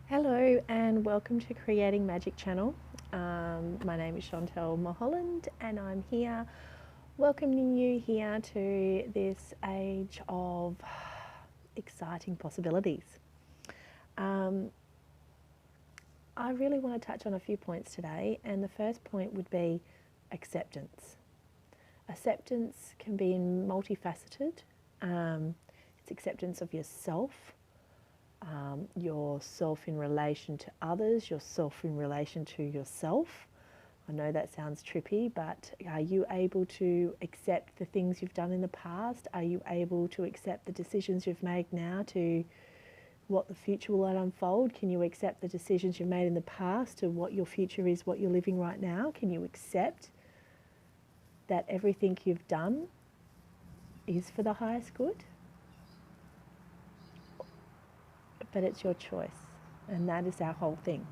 Hello and welcome to Creating Magic Channel. My name is Chantel Mulholland and I'm here welcoming you here to this age of exciting possibilities. I really want to touch on a few points today, and the first point would be acceptance. Acceptance can be multifaceted. It's acceptance of yourself in relation to others, yourself in relation to yourself. I know that sounds trippy, but are you able to accept the things you've done in the past? Are you able to accept the decisions you've made now to what the future will unfold? Can you accept the decisions you've made in the past to what your future is, what you're living right now? Can you accept that everything you've done is for the highest good? But it's your choice, and that is our whole thing.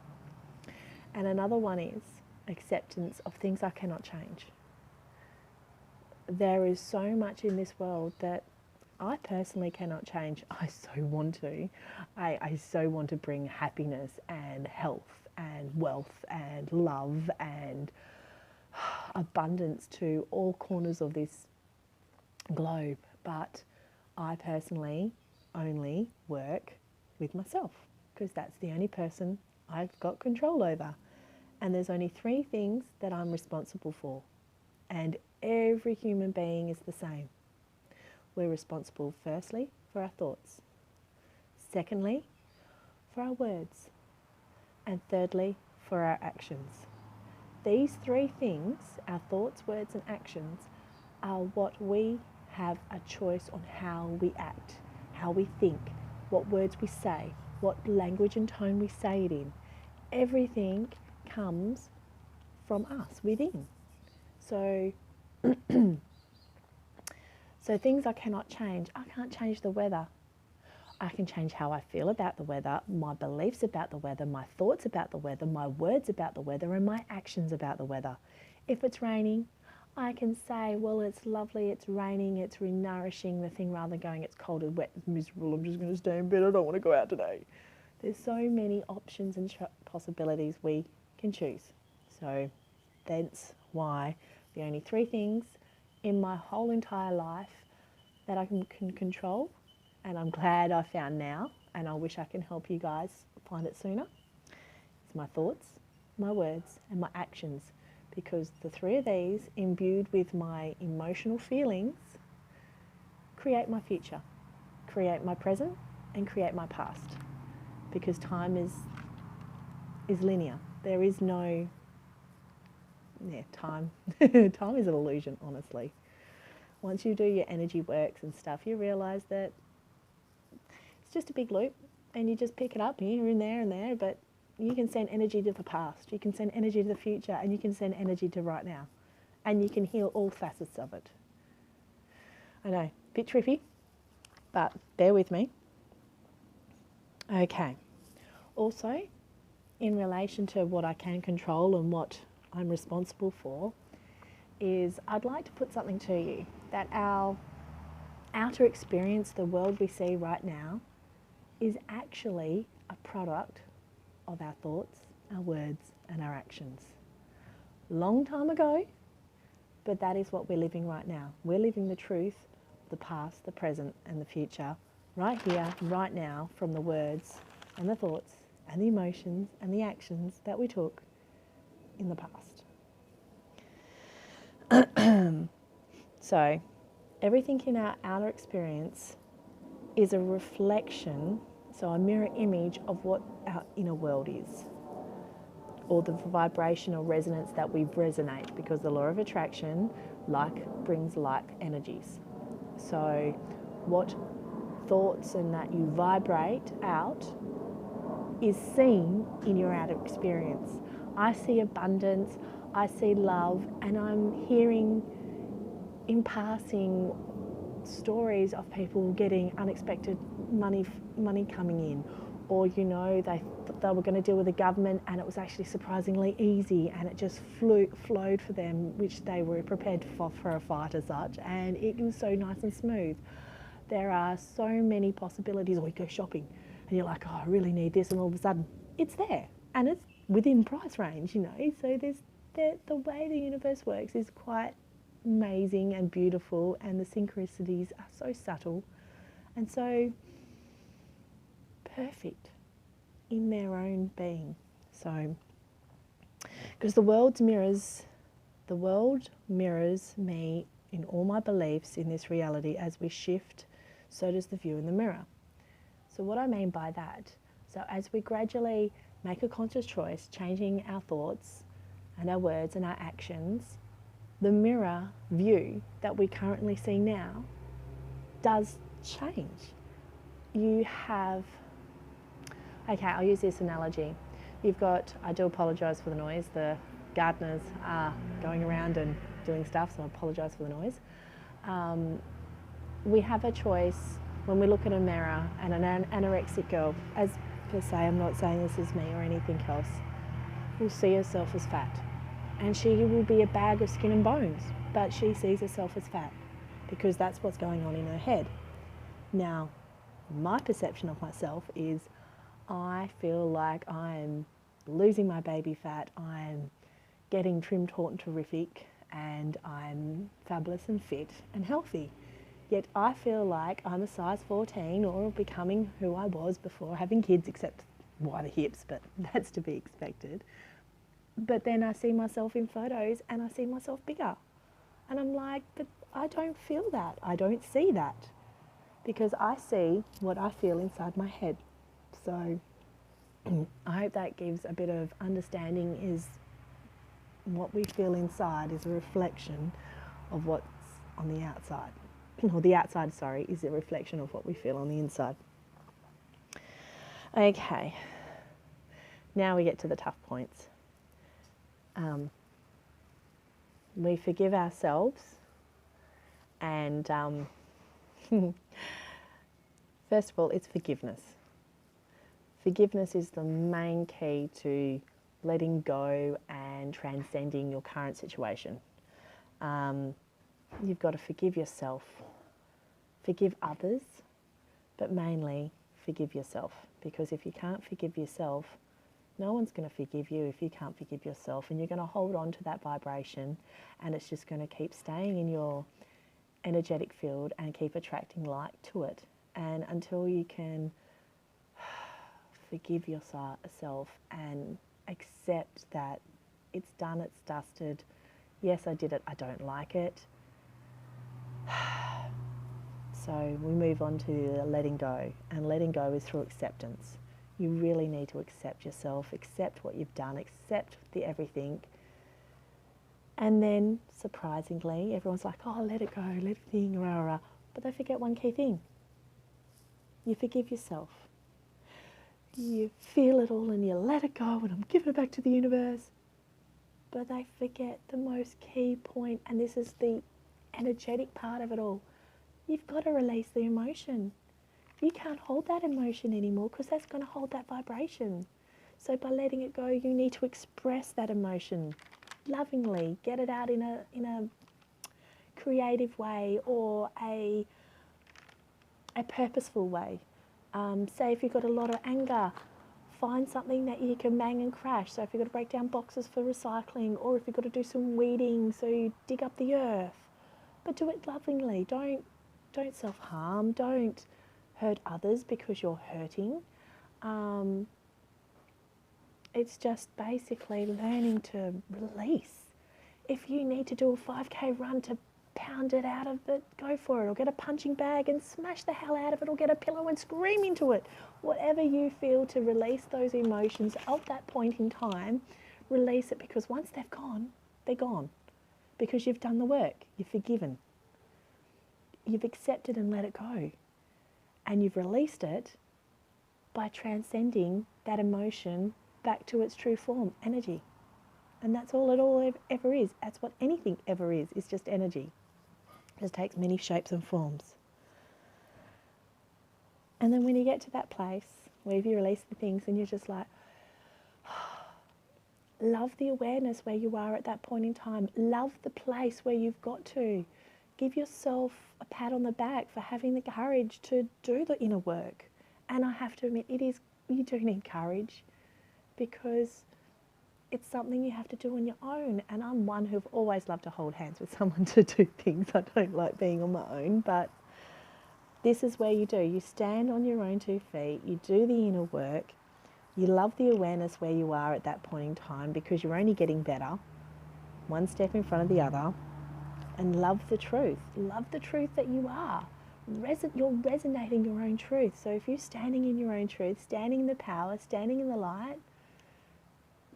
And another one is acceptance of things I cannot change. There is so much in this world that I personally cannot change. I so want to. I so want to bring happiness and health and wealth and love and abundance to all corners of this globe. But I personally only work with myself because that's the only person I've got control over. And there's only 3 things that I'm responsible for. And every human being is the same. We're responsible, firstly, for our thoughts. Secondly, for our words. And thirdly, for our actions. These 3 things, our thoughts, words, and actions, are what we have a choice on how we act, how we think, what words we say, what language and tone we say it in. Everything comes from us within. So things I cannot change. I can't change the weather. I can change how I feel about the weather, my beliefs about the weather, my thoughts about the weather, my words about the weather, and my actions about the weather. If it's raining, I can say, well, it's lovely, it's raining, it's nourishing the thing, rather than going, it's cold and wet, it's miserable, I'm just going to stay in bed, I don't want to go out today. There's so many options and possibilities we can choose. So that's why the only 3 things in my whole entire life that I can control, and I'm glad I found now, and I wish I can help you guys find it sooner, is my thoughts, my words, and my actions. Because the 3 of these, imbued with my emotional feelings, create my future, create my present, and create my past. Because time is linear. There is no, time. Time is an illusion, honestly. Once you do your energy works and stuff, you realise that it's just a big loop, and you just pick it up here and there, but you can send energy to the past, you can send energy to the future, and you can send energy to right now. And you can heal all facets of it. I know, a bit trippy, but bear with me. Okay. Also, in relation to what I can control and what I'm responsible for, is I'd like to put something to you, that our outer experience, the world we see right now, is actually a product of our thoughts, our words, and our actions. Long time ago, but that is what we're living right now. We're living the truth, the past, the present, and the future, right here, right now, from the words and the thoughts and the emotions and the actions that we took in the past. So, everything in our outer experience is a reflection, so a mirror image of what our inner world is, or the vibrational resonance that we resonate, because the law of attraction, like brings like energies. So what thoughts and that you vibrate out is seen in your outer experience. I see abundance, I see love, and I'm hearing in passing stories of people getting unexpected money coming in, or they were going to deal with the government and it was actually surprisingly easy and it just flowed for them, which they were prepared for a fight as such, and it was so nice and smooth. There are so many possibilities. Or you go shopping and you're like, oh, I really need this, and all of a sudden it's there and it's within price range, you know. So there's the way the universe works is quite amazing and beautiful, and the synchronicities are so subtle and so perfect in their own being. So, because the world mirrors me in all my beliefs in this reality. As we shift, so does the view in the mirror. So what I mean by that, so as we gradually make a conscious choice, changing our thoughts and our words and our actions, the mirror view that we currently see now does change. You have, okay, I'll use this analogy. You've got, I do apologise for the noise, the gardeners are going around and doing stuff, so I apologise for the noise. We have a choice when we look at a mirror, and an anorexic girl, as per se, I'm not saying this is me or anything else, will see herself as fat. And she will be a bag of skin and bones, but she sees herself as fat because that's what's going on in her head. Now, my perception of myself is I feel like I'm losing my baby fat, I'm getting trim, taut and terrific, and I'm fabulous and fit and healthy. Yet I feel like I'm a size 14 or becoming who I was before having kids, except wider hips, but that's to be expected. But then I see myself in photos and I see myself bigger. And I'm like, but I don't feel that. I don't see that. Because I see what I feel inside my head. So I hope that gives a bit of understanding. Is what we feel inside is a reflection of what's on the outside. Or the outside, sorry, is a reflection of what we feel on the inside. Okay, now we get to the tough points. We forgive ourselves, and first of all, it's forgiveness. Forgiveness is the main key to letting go and transcending your current situation. You've got to forgive yourself, forgive others, but mainly forgive yourself. Because if you can't forgive yourself, no one's going to forgive you if you can't forgive yourself, and you're going to hold on to that vibration, and it's just going to keep staying in your energetic field and keep attracting light to it. And until you can forgive yourself and accept that it's done, it's dusted, yes, I did it, I don't like it. So we move on to letting go, and letting go is through acceptance. You really need to accept yourself, accept what you've done, accept the everything. And then, surprisingly, everyone's like, oh, let it go, let it thing, rah, rah. But they forget one key thing. You forgive yourself. You feel it all and you let it go, and I'm giving it back to the universe. But they forget the most key point, and this is the energetic part of it all. You've got to release the emotion. You can't hold that emotion anymore, because that's going to hold that vibration. So by letting it go, you need to express that emotion lovingly, get it out in a creative way, or a purposeful way. Say if you've got a lot of anger, find something that you can bang and crash. So if you've got to break down boxes for recycling, or if you've got to do some weeding, so you dig up the earth. But do it lovingly. Don't self-harm. Don't hurt others because you're hurting. It's just basically learning to release. If you need to do a 5K run to pound it out of it, go for it. Or get a punching bag and smash the hell out of it, or get a pillow and scream into it. Whatever you feel to release those emotions at that point in time, release it, because once they've gone, they're gone. Because you've done the work. You've forgiven. You've accepted and let it go. And you've released it by transcending that emotion back to its true form, energy. And that's all it ever is. That's what anything ever is just energy. It just takes many shapes and forms. And then when you get to that place where you release the things and you're just like, love the awareness where you are at that point in time. Love the place where you've got to. Give yourself a pat on the back for having the courage to do the inner work. And I have to admit, you do need courage. because it's something you have to do on your own. And I'm one who've always loved to hold hands with someone to do things. I don't like being on my own, but this is where you stand on your own 2 feet, you do the inner work, you love the awareness where you are at that point in time because you're only getting better, one step in front of the other, and love the truth. Love the truth that you are. You're resonating your own truth. So if you're standing in your own truth, standing in the power, standing in the light,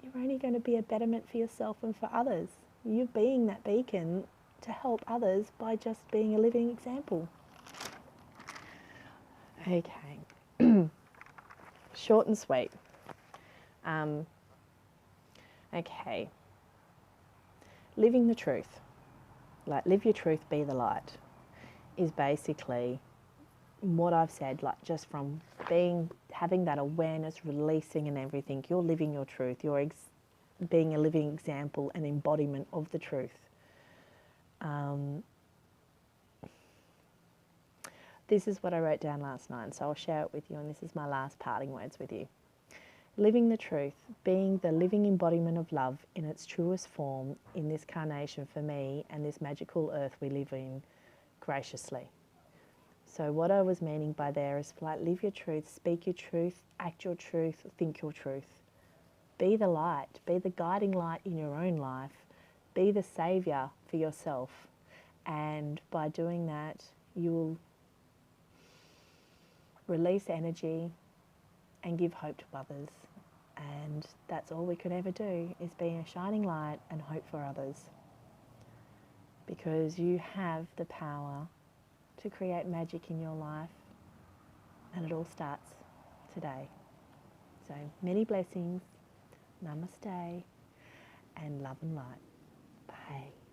you're only going to be a betterment for yourself and for others. You're being that beacon to help others by just being a living example. Okay. Short and sweet. Okay. Living the truth, like live your truth, be the light, is basically what I've said, like just from having that awareness, releasing and everything, you're living your truth, you're being a living example and embodiment of the truth. This is what I wrote down last night, so I'll share it with you, and this is my last parting words with you. Living the truth, being the living embodiment of love in its truest form in this carnation for me and this magical earth we live in graciously. So what I was meaning by there is like live your truth, speak your truth, act your truth, think your truth. Be the light, be the guiding light in your own life, be the saviour for yourself. And by doing that, you will release energy and give hope to others. And that's all we could ever do, is be a shining light and hope for others. Because you have the power to create magic in your life, and it all starts today. So many blessings, namaste, and love and light. Bye.